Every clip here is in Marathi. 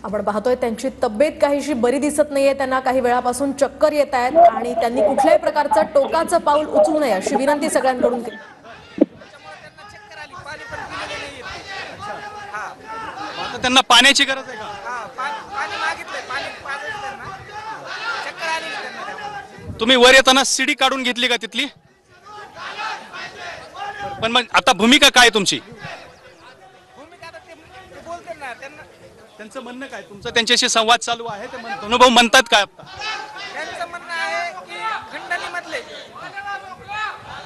आपण पाहतोय त्यांची तब्येत काहीशी बरी दिसत नाहीये, त्यांना काही वेळापासून चक्कर येत आहेत आणि त्यांनी कुठल्याही प्रकारचं टोकाचं पाऊल उचलू नये अशी विनंती सगळ्यांकडून केली. आता त्यांना पाण्याची गरज आहे का? तुम्ही वर येताना सीडी काढून घेतली का तिथली? पण मग आता भूमिका काय तुमची? त्यांचं म्हणणं काय? तुमचं त्यांच्याशी संवाद चालू आहे, ते अनुभव म्हणतात काय आता? त्यांचं म्हणणं आहे की खंडणीमधले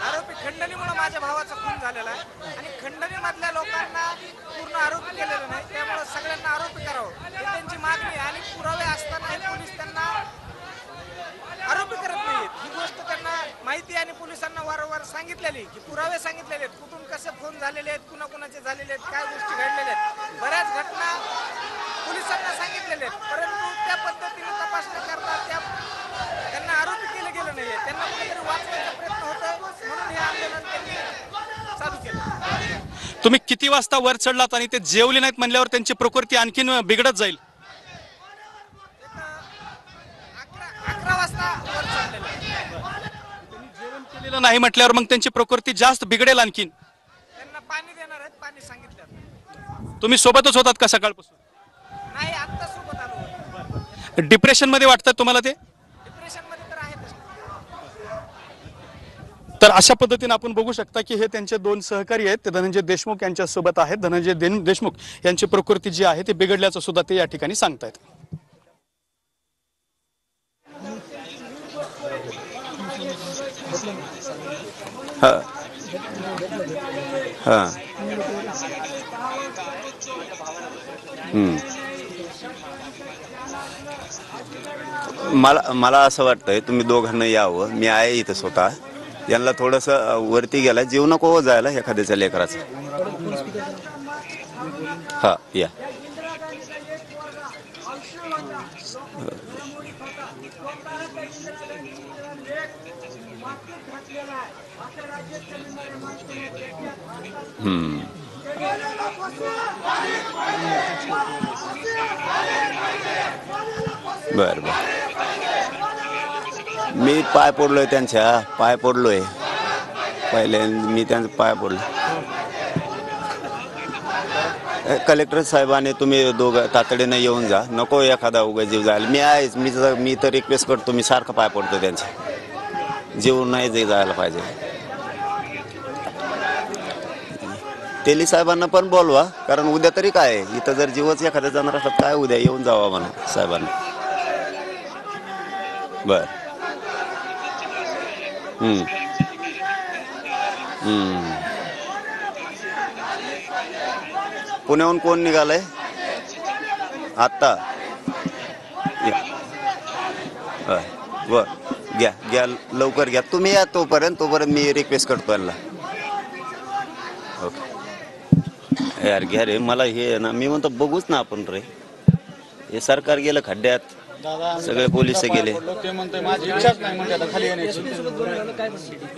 आरोपी, खंडणीमुळे माझ्या भावाचा खून झालेला आहे आणि खंडणीमधल्या लोकांना पूर्ण आरोपी केलेलं नाही, त्यामुळे सगळ्यांना आरोपी करावं ही त्यांची मागणी आहे. आणि पुरावे असतानाही पोलीस त्यांना आरोपी करत नाहीत ही गोष्ट त्यांना माहिती आणि पोलिसांना वारंवार सांगितलेली की पुरावे सांगितलेले आहेत, कुठून कसे फोन झालेले आहेत, कुणाकुणाचे झालेले आहेत, काय गोष्टी घडलेल्या आहेत, बऱ्याच घटना पोलिसांना सांगितलेले आहेत, परंतु त्या पद्धतीने तपासणी करता त्यांना आरोपी केलं गेलं नाहीये. त्यांना कुठेतरी वाचण्याचा प्रयत्न होतोय म्हणून हे आंदोलन त्यांनी चालू केलं. तुम्ही किती वाजता वर चढलात आणि ते जेवले नाहीत म्हणल्यावर त्यांची प्रकृती आणखीन बिघडत जाईल? 11 वाजता वर चढलेलं आहे. त्यांनी जेवण केलेलं नाही म्हटल्यावर मग त्यांची प्रकृती जास्त बिघडेल आणखीन. त्यांना पाणी देणार आहेत, पाणी सांगितलं. तुम्ही सोबतच होतात का सकाळपासून? नाही, आत्ता सोबत आलो. डिप्रेशन मध्ये वाटतं तुम्हाला ते? डिप्रेशन मध्ये तर आहेतच. तर अशा पद्धतीने आपण बघू शकता की हे त्यांचे दोन सहकारी आहेत, ते धनंजय देशमुख यांच्या सोबत आहेत. धनंजय देशमुख यांची प्रकृती जी आहे ते बिघडल्याचं सुद्धा ते या ठिकाणी सांगतायत. मला असं वाटतंय तुम्ही दोघांना यावं, मी आहे इथं स्वतः. यांना थोडंसं वरती गेला, जीव नको जायला एखाद्याच्या लेकराचं. हा या. बर बर. मी पाय पडलोय, त्यांच्या पाय पडलोय पहिले, मी त्यांचा पाय पडलो. कलेक्टर साहेबांनी तुम्ही दोघं तातडीने येऊन जा, नको एखादा उगा जीव जायला. मी आहेच, मी तर रिक्वेस्ट करतो, मी सारखं पाय पडतो त्यांच्या, जीव नाही जायला पाहिजे. तेली साहेबांना पण बोलवा, कारण उद्या तरी काय इथं जर जीवच एखाद्या जाणार असतात काय, उद्या येऊन जावा म्हणा साहेबांना. बर. पुण्याहून कोण निघालंय आत्ता? बर, घ्या लवकर घ्या तुम्ही, या तोपर्यंत मी रिक्वेस्ट करतो यांना. ओके यार, घ्या रे, मला हे ना, मी म्हणतो बघूच ना आपण रे, हे सरकार गेलं खड्ड्यात, सगळे पोलीस गेले.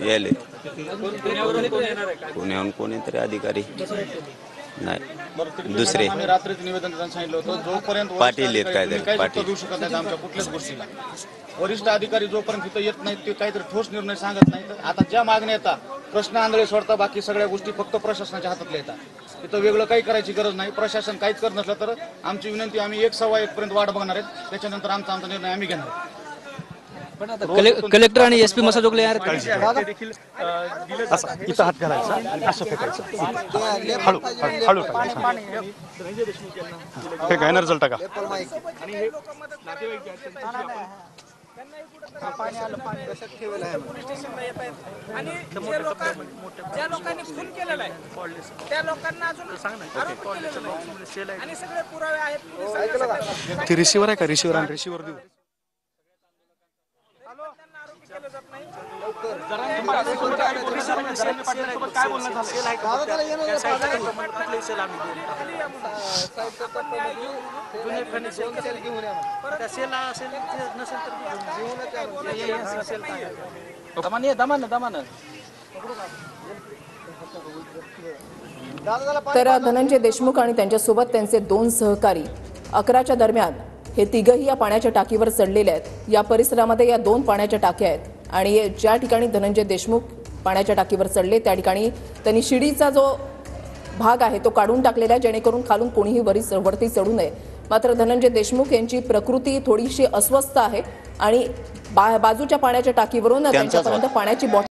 यायले पुण्याहून कोणीतरी अधिकारी नाही, दुसरे पाटील आहेत काय पाटील. वरिष्ठ अधिकारी जोपर्यंत तिथं येत नाहीत, ते काहीतरी ठोस निर्णय सांगत नाही. आता ज्या मागण्या येतात, प्रश्न आंधळे सोडता बाकी सगळ्या गोष्टी फक्त प्रशासनाच्या हातातल्या येतात. तिथं वेगळं काही करायची गरज नाही. प्रशासन काहीच करत नसलं तर आमची विनंती, आम्ही 1-1:15 पर्यंत वाट बघणार आहेत, त्याच्यानंतर आमचा निर्णय आम्ही घेणार. पण आता कलेक्टर आणि एसपी मसाजोगले यार इथं हात घालायचा, असं फेकायचं, हळू हळू फेका, एनर्जल टाका. आणि ज्या लोकांनी खून केलेला आहे त्या लोकांना अजून आरोपी केलेलं नाही आणि सगळे पुरावे आहेत. ती रिसिव्हर आहे का? रिसिव्हर आणि रिसिव्हर देऊ. तर धनंजय देशमुख आणि त्यांच्यासोबत त्यांचे दोन सहकारी 11च्या दरम्यान हे तिघही या पाण्याच्या टाकीवर चढलेले आहेत. या परिसरामध्ये या 2 पाण्याच्या टाक्या आहेत आणि ज्या ठिकाणी धनंजय देशमुख पाण्याच्या टाकीवर चढले त्या ठिकाणी त्यांनी शिडीचा जो भाग आहे तो काढून टाकलेला आहे, जेणेकरून खालून कोणीही वरती चढू नये. मात्र धनंजय देशमुख यांची प्रकृती थोडीशी अस्वस्थ आहे आणि बाजूच्या पाण्याच्या टाकीवरून त्यांच्यापर्यंत पाण्याची बॉटल